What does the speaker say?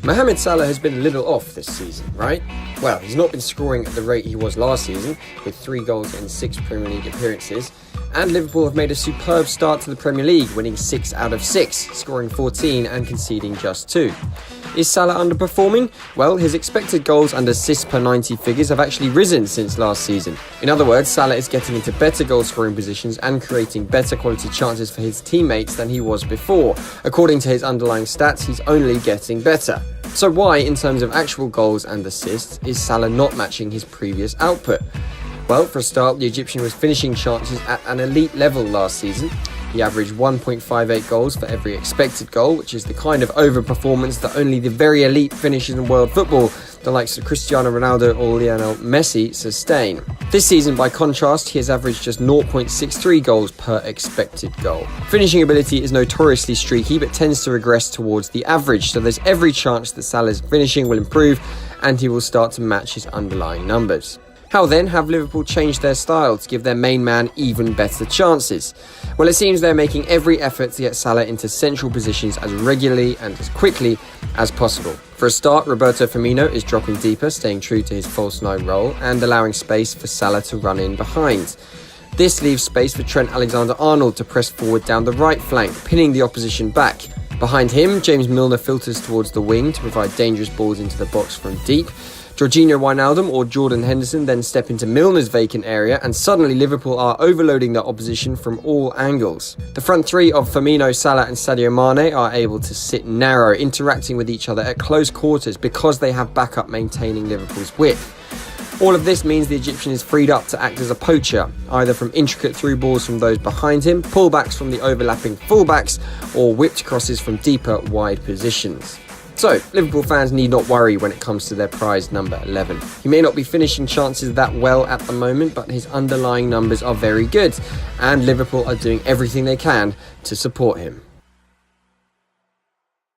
Mohamed Salah has been a little off this season, right? Well, he's not been scoring at the rate he was last season, with 3 goals in 6 Premier League appearances, and Liverpool have made a superb start to the Premier League, winning 6 out of 6, scoring 14 and conceding just 2. Is Salah underperforming? Well, his expected goals and assists per 90 figures have actually risen since last season. In other words, Salah is getting into better goal-scoring positions and creating better quality chances for his teammates than he was before. According to his underlying stats, he's only getting better. So why, in terms of actual goals and assists, is Salah not matching his previous output? Well, for a start, the Egyptian was finishing chances at an elite level last season. He averaged 1.58 goals for every expected goal, which is the kind of overperformance that only the very elite finishers in world football, the likes of Cristiano Ronaldo or Lionel Messi, sustain. This season, by contrast, he has averaged just 0.63 goals per expected goal. Finishing ability is notoriously streaky, but tends to regress towards the average, so there's every chance that Salah's finishing will improve and he will start to match his underlying numbers. How then have Liverpool changed their style to give their main man even better chances? Well, it seems they're making every effort to get Salah into central positions as regularly and as quickly as possible. For a start, Roberto Firmino is dropping deeper, staying true to his false 9 role and allowing space for Salah to run in behind. This leaves space for Trent Alexander-Arnold to press forward down the right flank, pinning the opposition back. Behind him, James Milner filters towards the wing to provide dangerous balls into the box from deep. Jorginho Wijnaldum or Jordan Henderson then step into Milner's vacant area, and suddenly Liverpool are overloading the opposition from all angles. The front three of Firmino, Salah and Sadio Mane are able to sit narrow, interacting with each other at close quarters because they have backup maintaining Liverpool's width. All of this means the Egyptian is freed up to act as a poacher, either from intricate through balls from those behind him, pullbacks from the overlapping fullbacks, or whipped crosses from deeper, wide positions. So, Liverpool fans need not worry when it comes to their prized number 11. He may not be finishing chances that well at the moment, but his underlying numbers are very good, and Liverpool are doing everything they can to support him.